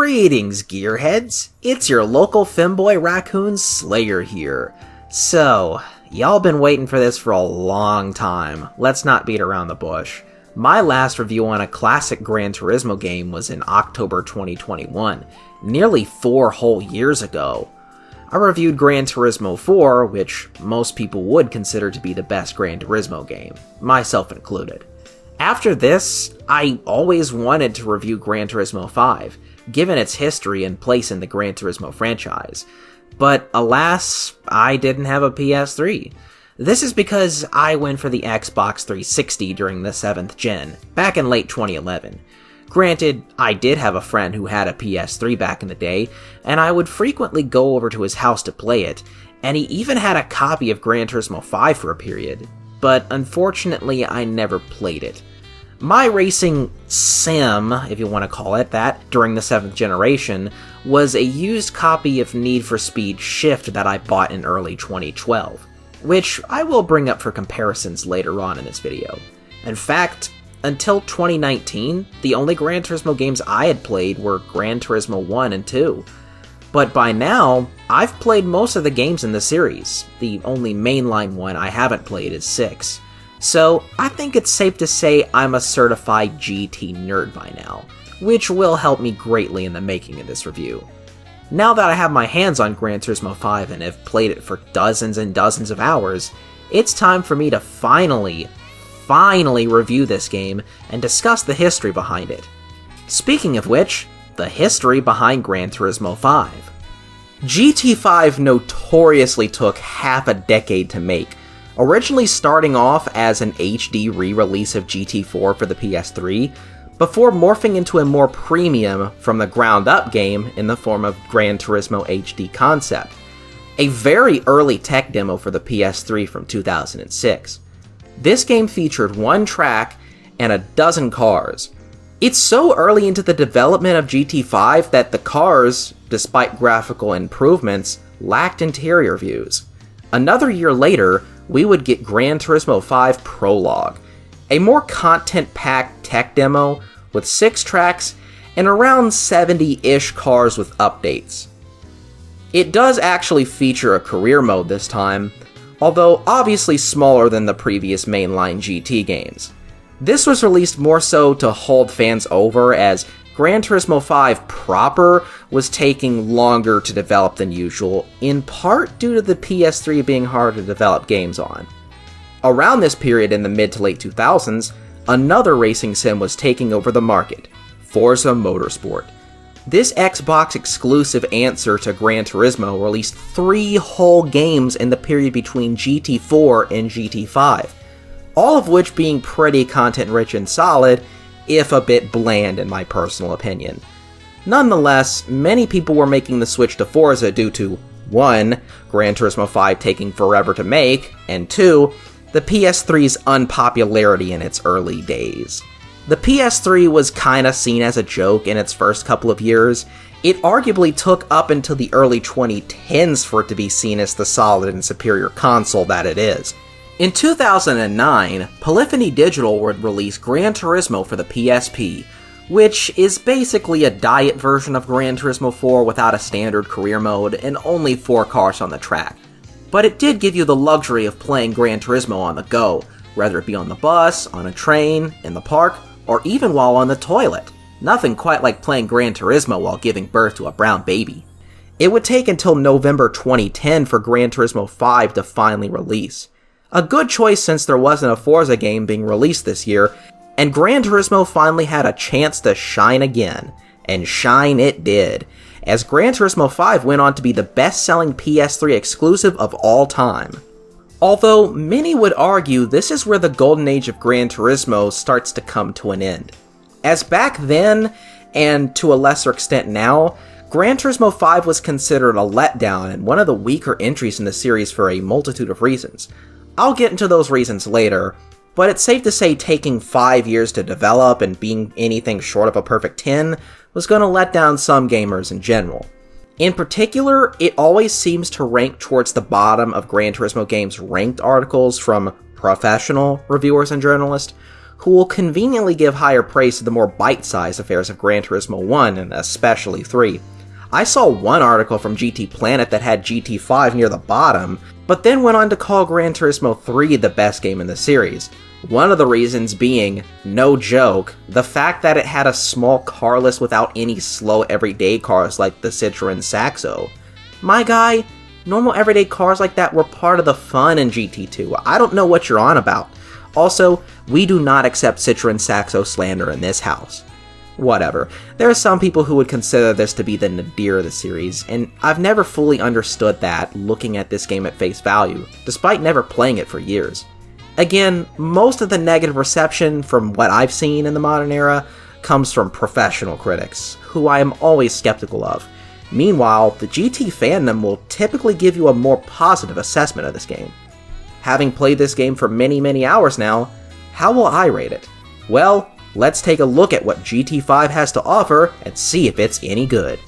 Greetings, gearheads! It's your local femboy raccoon Slayer here. So, y'all been waiting for this for a long time. Let's not beat around the bush. My last review on a classic Gran Turismo game was in October 2021, nearly 4 whole years ago. I reviewed Gran Turismo 4, which most people would consider to be the best Gran Turismo game, myself included. After this, I always wanted to review Gran Turismo 5, given its history and place in the Gran Turismo franchise. But alas, I didn't have a PS3. This is because I went for the Xbox 360 during the 7th gen, back in late 2011. Granted, I did have a friend who had a PS3 back in the day, and I would frequently go over to his house to play it, and he even had a copy of Gran Turismo 5 for a period. But unfortunately, I never played it. My racing sim, if you want to call it that, during the 7th generation, was a used copy of Need for Speed Shift that I bought in early 2012, which I will bring up for comparisons later on in this video. In fact, until 2019, the only Gran Turismo games I had played were Gran Turismo 1 and 2. But by now, I've played most of the games in the series. The only mainline one I haven't played is 6. So, I think it's safe to say I'm a certified GT nerd by now, which will help me greatly in the making of this review. Now that I have my hands on Gran Turismo 5 and have played it for dozens and dozens of hours, it's time for me to finally review this game and discuss the history behind it. Speaking of which, the history behind Gran Turismo 5. GT5 notoriously took half a decade to make, originally starting off as an HD re-release of GT4 for the PS3, before morphing into a more premium from the ground up game in the form of Gran Turismo HD Concept, a very early tech demo for the PS3 from 2006. This game featured 1 track and a dozen cars. It's so early into the development of GT5 that the cars, despite graphical improvements, lacked interior views. Another year later, we would get Gran Turismo 5 Prologue, a more content-packed tech demo with 6 tracks and around 70-ish cars with updates. It does actually feature a career mode this time, although obviously smaller than the previous mainline GT games. This was released more so to hold fans over, as Gran Turismo 5 proper was taking longer to develop than usual, in part due to the PS3 being hard to develop games on. Around this period in the mid to late 2000s, another racing sim was taking over the market, Forza Motorsport. This Xbox exclusive answer to Gran Turismo released 3 whole games in the period between GT4 and GT5, all of which being pretty content-rich and solid, if a bit bland in my personal opinion. Nonetheless, many people were making the switch to Forza due to 1. Gran Turismo 5 taking forever to make, and 2. The PS3's unpopularity in its early days. The PS3 was kinda seen as a joke in its first couple of years. It arguably took up until the early 2010s for it to be seen as the solid and superior console that it is. In 2009, Polyphony Digital would release Gran Turismo for the PSP, which is basically a diet version of Gran Turismo 4 without a standard career mode and only 4 cars on the track. But it did give you the luxury of playing Gran Turismo on the go, whether it be on the bus, on a train, in the park, or even while on the toilet. Nothing quite like playing Gran Turismo while giving birth to a brown baby. It would take until November 2010 for Gran Turismo 5 to finally release. A good choice since there wasn't a Forza game being released this year, and Gran Turismo finally had a chance to shine again. And shine it did, as Gran Turismo 5 went on to be the best-selling PS3 exclusive of all time. Although many would argue this is where the golden age of Gran Turismo starts to come to an end. As back then, and to a lesser extent now, Gran Turismo 5 was considered a letdown and one of the weaker entries in the series for a multitude of reasons. I'll get into those reasons later, but it's safe to say taking 5 years to develop and being anything short of a perfect 10 was going to let down some gamers in general. In particular, it always seems to rank towards the bottom of Gran Turismo games ranked articles from professional reviewers and journalists, who will conveniently give higher praise to the more bite-sized affairs of Gran Turismo 1 and especially 3. I saw one article from GT Planet that had GT5 near the bottom, but then went on to call Gran Turismo 3 the best game in the series. One of the reasons being, no joke, the fact that it had a small car list without any slow everyday cars like the Citroen Saxo. My guy, normal everyday cars like that were part of the fun in GT2. I don't know what you're on about. Also, we do not accept Citroen Saxo slander in this house. Whatever. There are some people who would consider this to be the nadir of the series, and I've never fully understood that looking at this game at face value, despite never playing it for years. Again, most of the negative reception from what I've seen in the modern era comes from professional critics, who I am always skeptical of. Meanwhile, the GT fandom will typically give you a more positive assessment of this game. Having played this game for many hours now, how will I rate it? Well, let's take a look at what GT5 has to offer and see if it's any good.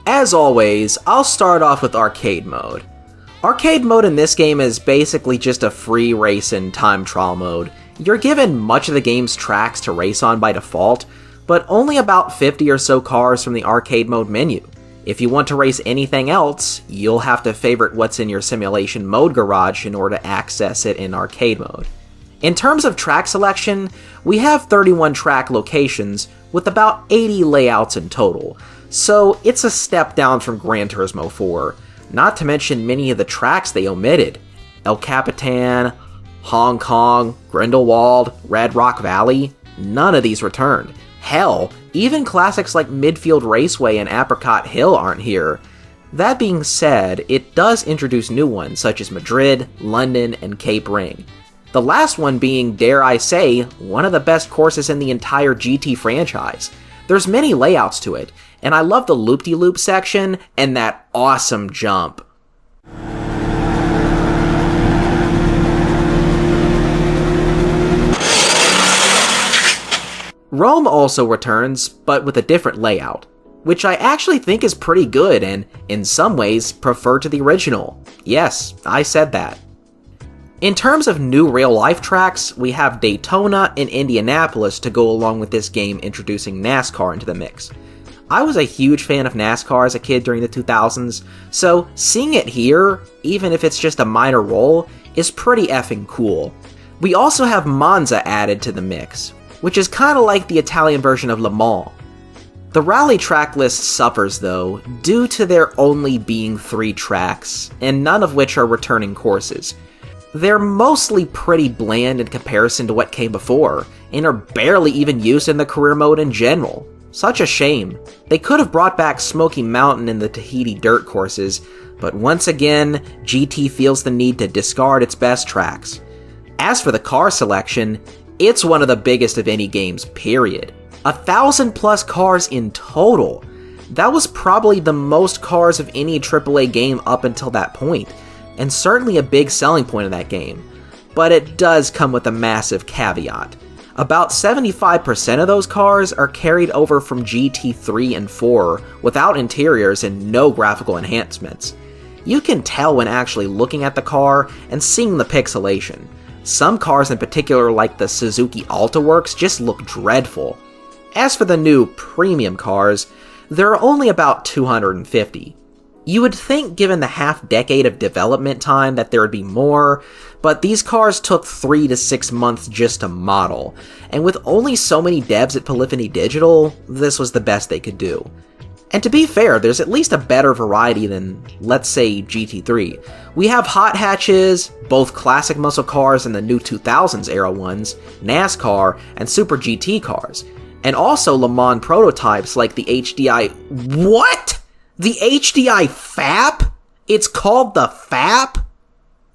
As always, I'll start off with Arcade Mode. Arcade Mode in this game is basically just a free race and time trial mode. You're given much of the game's tracks to race on by default, but only about 50 or so cars from the Arcade Mode menu. If you want to race anything else, you'll have to favorite what's in your simulation mode garage in order to access it in Arcade Mode. In terms of track selection, we have 31 track locations with about 80 layouts in total, so it's a step down from Gran Turismo 4, not to mention many of the tracks they omitted. El Capitan, Hong Kong, Grindelwald, Red Rock Valley, none of these returned. Hell, even classics like Midfield Raceway and Apricot Hill aren't here. That being said, it does introduce new ones such as Madrid, London, and Cape Ring. The last one being, dare I say, one of the best courses in the entire GT franchise. There's many layouts to it, and I love the loop-de-loop section and that awesome jump. Rome also returns, but with a different layout, which I actually think is pretty good and, in some ways, prefer to the original. Yes, I said that. In terms of new real-life tracks, we have Daytona and Indianapolis to go along with this game introducing NASCAR into the mix. I was a huge fan of NASCAR as a kid during the 2000s, so seeing it here, even if it's just a minor role, is pretty effing cool. We also have Monza added to the mix, which is kinda like the Italian version of Le Mans. The rally track list suffers though, due to there only being 3 tracks, and none of which are returning courses. They're mostly pretty bland in comparison to what came before, and are barely even used in the career mode in general. Such a shame. They could have brought back Smoky Mountain and the Tahiti dirt courses, but once again, GT feels the need to discard its best tracks. As for the car selection, it's one of the biggest of any games, period. 1,000 plus cars in total. That was probably the most cars of any AAA game up until that point, and certainly a big selling point of that game. But it does come with a massive caveat. About 75% of those cars are carried over from GT3 and 4 without interiors and no graphical enhancements. You can tell when actually looking at the car and seeing the pixelation. Some cars in particular, like the Suzuki AltaWorks, just look dreadful. As for the new premium cars, there are only about 250. You would think, given the half-decade of development time, that there would be more, but these cars took 3 to 6 months just to model, and with only so many devs at Polyphony Digital, this was the best they could do. And to be fair, there's at least a better variety than, let's say, GT3. We have hot hatches, both classic muscle cars and the new 2000s era ones, NASCAR, and Super GT cars, and also Le Mans prototypes like the HDI... What?! The HDI FAP? It's called the FAP?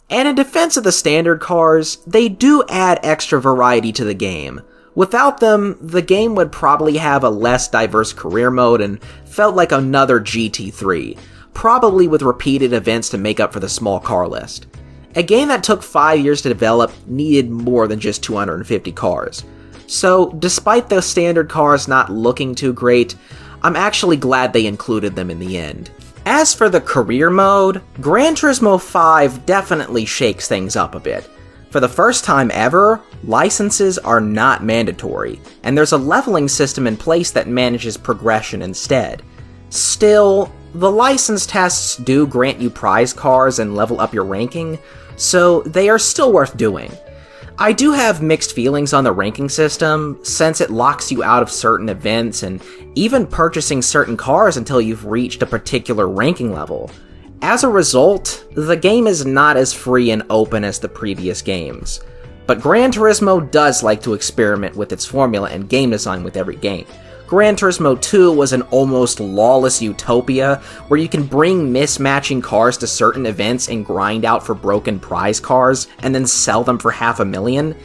And in defense of the standard cars, they do add extra variety to the game. Without them, the game would probably have a less diverse career mode and felt like another GT3, probably with repeated events to make up for the small car list. A game that took 5 years to develop needed more than just 250 cars. So, despite the standard cars not looking too great, I'm actually glad they included them in the end. As for the career mode, Gran Turismo 5 definitely shakes things up a bit. For the first time ever, licenses are not mandatory, and there's a leveling system in place that manages progression instead. Still, the license tests do grant you prize cards and level up your ranking, so they are still worth doing. I do have mixed feelings on the ranking system, since it locks you out of certain events and even purchasing certain cars until you've reached a particular ranking level. As a result, the game is not as free and open as the previous games. But Gran Turismo does like to experiment with its formula and game design with every game. Gran Turismo 2 was an almost lawless utopia where you can bring mismatching cars to certain events and grind out for broken prize cars and then sell them for $500,000.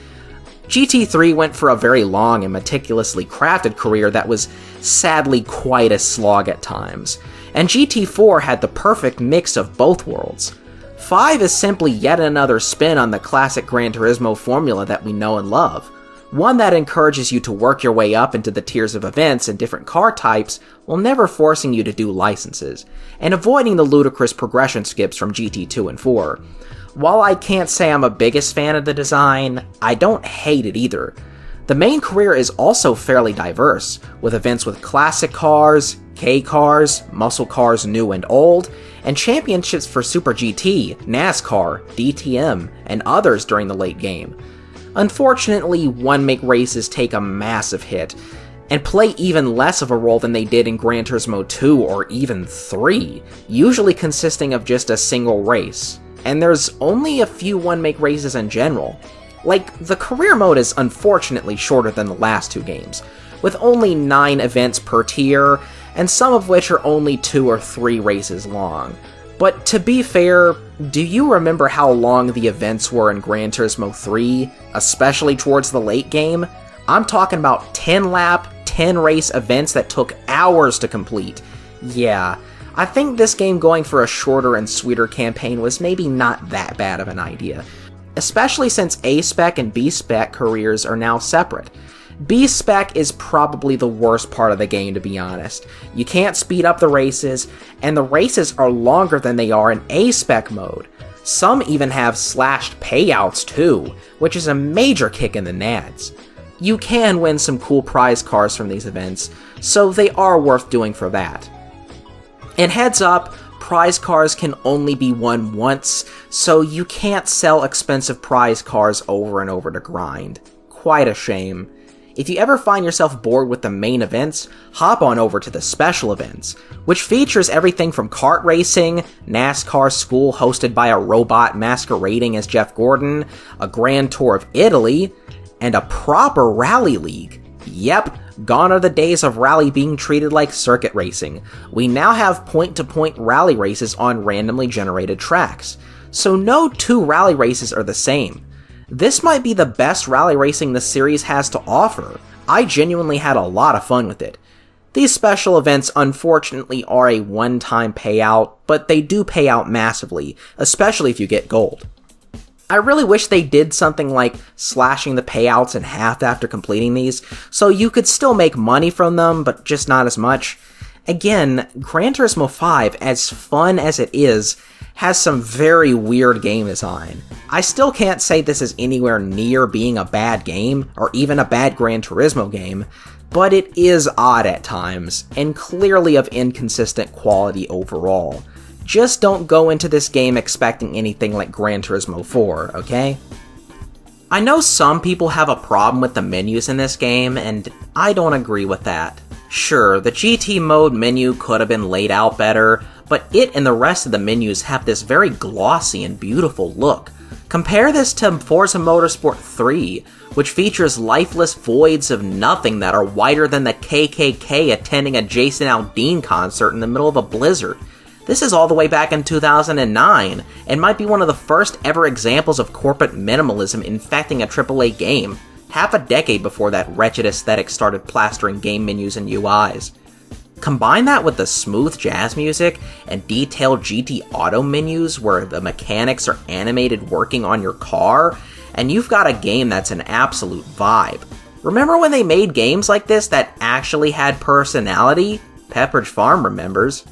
GT3 went for a very long and meticulously crafted career that was sadly quite a slog at times. And GT4 had the perfect mix of both worlds. 5 is simply yet another spin on the classic Gran Turismo formula that we know and love. One that encourages you to work your way up into the tiers of events and different car types while never forcing you to do licenses, and avoiding the ludicrous progression skips from GT2 and 4. While I can't say I'm a biggest fan of the design, I don't hate it either. The main career is also fairly diverse, with events with classic cars, K cars, muscle cars new and old, and championships for Super GT, NASCAR, DTM, and others during the late game. Unfortunately, one-make races take a massive hit, and play even less of a role than they did in Gran Turismo 2 or even 3, usually consisting of just a single race. And there's only a few one-make races in general. Like, the career mode is unfortunately shorter than the last two games, with only 9 events per tier, and some of which are only 2 or 3 races long. But to be fair, do you remember how long the events were in Gran Turismo 3, especially towards the late game? I'm talking about 10-lap, 10-race events that took hours to complete. Yeah, I think this game going for a shorter and sweeter campaign was maybe not that bad of an idea, especially since A-spec and B-spec careers are now separate. B-spec is probably the worst part of the game, to be honest. You can't speed up the races, and the races are longer than they are in A-spec mode. Some even have slashed payouts too, which is a major kick in the nads. You can win some cool prize cars from these events, so they are worth doing for that. And heads up, prize cars can only be won once, so you can't sell expensive prize cars over and over to grind. Quite a shame. If you ever find yourself bored with the main events, hop on over to the special events, which features everything from kart racing, NASCAR school hosted by a robot masquerading as Jeff Gordon, a grand tour of Italy, and a proper rally league. Yep, gone are the days of rally being treated like circuit racing. We now have point-to-point rally races on randomly generated tracks, so no 2 rally races are the same. This might be the best rally racing the series has to offer. I genuinely had a lot of fun with it. These special events unfortunately are a one-time payout, but they do pay out massively, especially if you get gold. I really wish they did something like slashing the payouts in half after completing these, so you could still make money from them, but just not as much. Again, Gran Turismo 5, as fun as it is, has some very weird game design. I still can't say this is anywhere near being a bad game, or even a bad Gran Turismo game, but it is odd at times, and clearly of inconsistent quality overall. Just don't go into this game expecting anything like Gran Turismo 4, okay? I know some people have a problem with the menus in this game, and I don't agree with that. Sure, the GT mode menu could have been laid out better, but it and the rest of the menus have this very glossy and beautiful look. Compare this to Forza Motorsport 3, which features lifeless voids of nothing that are whiter than the KKK attending a Jason Aldean concert in the middle of a blizzard. This is all the way back in 2009, and might be one of the first ever examples of corporate minimalism infecting a AAA game, half a decade before that wretched aesthetic started plastering game menus and UIs. Combine that with the smooth jazz music and detailed GT Auto menus where the mechanics are animated working on your car, and you've got a game that's an absolute vibe. Remember when they made games like this that actually had personality? Pepperidge Farm remembers.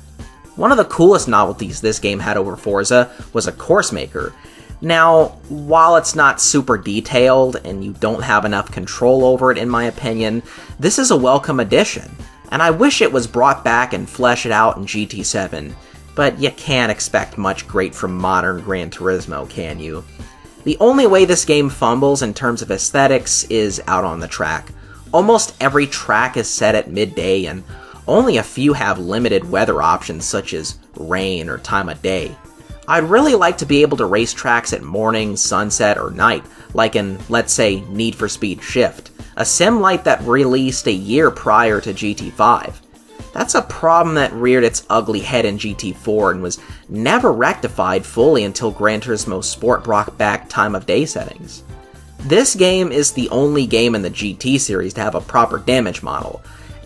One of the coolest novelties this game had over Forza was a course maker. Now, while it's not super detailed and you don't have enough control over it in my opinion, this is a welcome addition, and I wish it was brought back and fleshed out in GT7, but you can't expect much great from modern Gran Turismo, can you? The only way this game fumbles in terms of aesthetics is out on the track. Almost every track is set at midday, and only a few have limited weather options such as rain or time of day. I'd really like to be able to race tracks at morning, sunset, or night, like in, let's say, Need for Speed Shift, a sim light that released a year prior to GT5. That's a problem that reared its ugly head in GT4 and was never rectified fully until Gran Turismo Sport brought back time of day settings. This game is the only game in the GT series to have a proper damage model,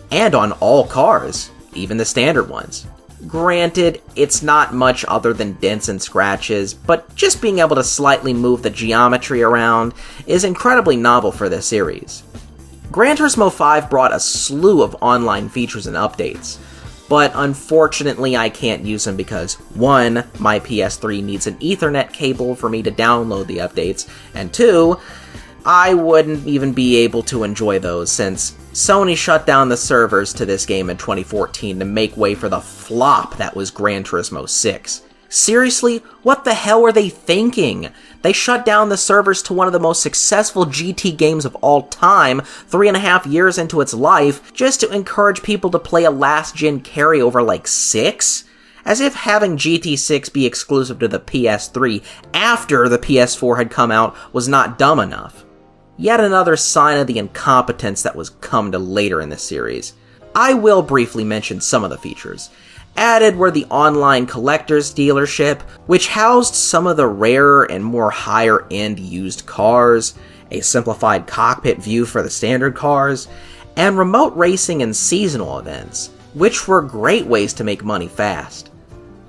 and on all cars, even the standard ones. Granted, it's not much other than dents and scratches, but just being able to slightly move the geometry around is incredibly novel for this series. Gran Turismo 5 brought a slew of online features and updates, but unfortunately I can't use them because 1. My PS3 needs an Ethernet cable for me to download the updates, and 2. I wouldn't even be able to enjoy those since Sony shut down the servers to this game in 2014 to make way for the flop that was Gran Turismo 6. Seriously, what the hell were they thinking? They shut down the servers to one of the most successful GT games of all time 3.5 years into its life just to encourage people to play a last-gen carryover like 6? As if having GT6 be exclusive to the PS3 after the PS4 had come out was not dumb enough. Yet another sign of the incompetence that was come to later in the series. I will briefly mention some of the features. Added were the online collector's dealership, which housed some of the rarer and more higher-end used cars, a simplified cockpit view for the standard cars, and remote racing and seasonal events, which were great ways to make money fast.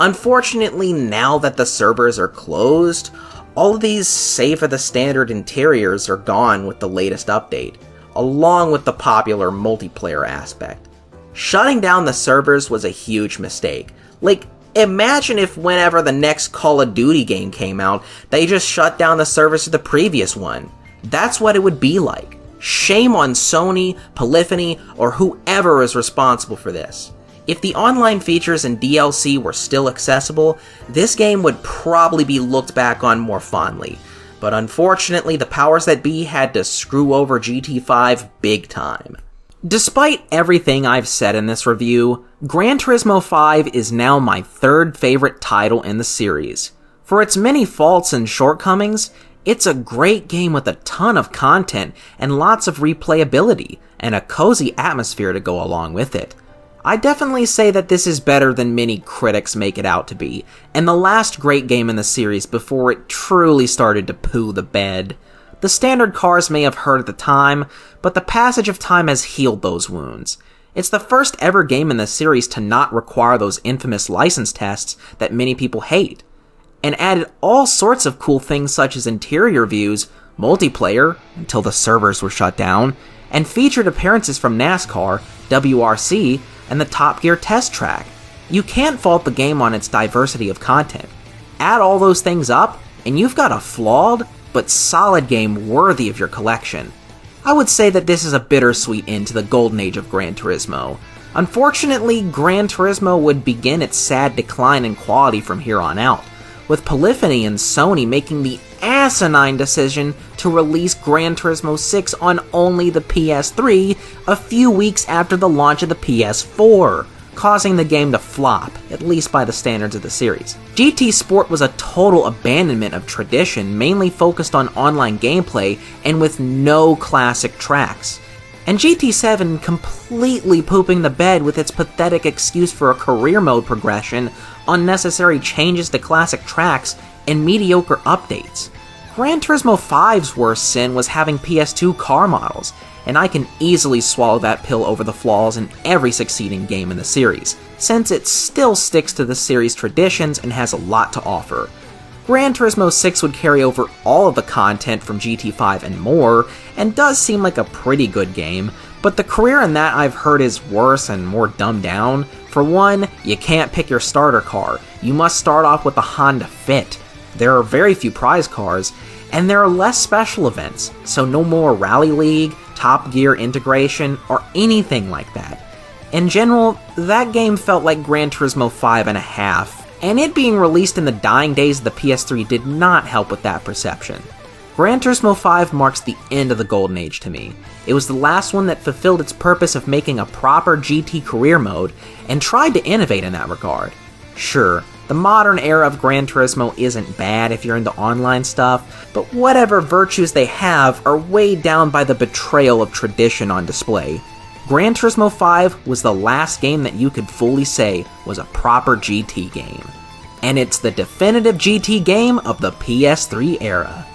Unfortunately, now that the servers are closed, all of these save for the standard interiors are gone with the latest update, along with the popular multiplayer aspect. Shutting down the servers was a huge mistake. Like, imagine if whenever the next Call of Duty game came out, they just shut down the servers of the previous one. That's what it would be like. Shame on Sony, Polyphony, or whoever is responsible for this. If the online features and DLC were still accessible, this game would probably be looked back on more fondly. But unfortunately, the powers that be had to screw over GT5 big time. Despite everything I've said in this review, Gran Turismo 5 is now my third favorite title in the series. For its many faults and shortcomings, it's a great game with a ton of content and lots of replayability, and a cozy atmosphere to go along with it. I definitely say that this is better than many critics make it out to be, and the last great game in the series before it truly started to poo the bed. The standard cars may have hurt at the time, but the passage of time has healed those wounds. It's the first ever game in the series to not require those infamous license tests that many people hate, and added all sorts of cool things such as interior views, multiplayer, until the servers were shut down, and featured appearances from NASCAR, WRC, and the Top Gear test track. You can't fault the game on its diversity of content. Add all those things up, and you've got a flawed, but solid game worthy of your collection. I would say that this is a bittersweet end to the golden age of Gran Turismo. Unfortunately, Gran Turismo would begin its sad decline in quality from here on out, with Polyphony and Sony making the asinine decision to release Gran Turismo 6 on only the PS3 a few weeks after the launch of the PS4, causing the game to flop, at least by the standards of the series. GT Sport was a total abandonment of tradition, mainly focused on online gameplay and with no classic tracks. And GT7 completely pooping the bed with its pathetic excuse for a career mode progression, unnecessary changes to classic tracks, and mediocre updates. Gran Turismo 5's worst sin was having PS2 car models, and I can easily swallow that pill over the flaws in every succeeding game in the series, since it still sticks to the series' traditions and has a lot to offer. Gran Turismo 6 would carry over all of the content from GT5 and more, and does seem like a pretty good game, but the career in that I've heard is worse and more dumbed down. For one, you can't pick your starter car. You must start off with a Honda Fit. There are very few prize cars, and there are less special events, so no more Rally League, Top Gear integration, or anything like that. In general, that game felt like Gran Turismo 5.5, and it being released in the dying days of the PS3 did not help with that perception. Gran Turismo 5 marks the end of the golden age to me. It was the last one that fulfilled its purpose of making a proper GT career mode, and tried to innovate in that regard. Sure, the modern era of Gran Turismo isn't bad if you're into online stuff, but whatever virtues they have are weighed down by the betrayal of tradition on display. Gran Turismo 5 was the last game that you could fully say was a proper GT game. And it's the definitive GT game of the PS3 era.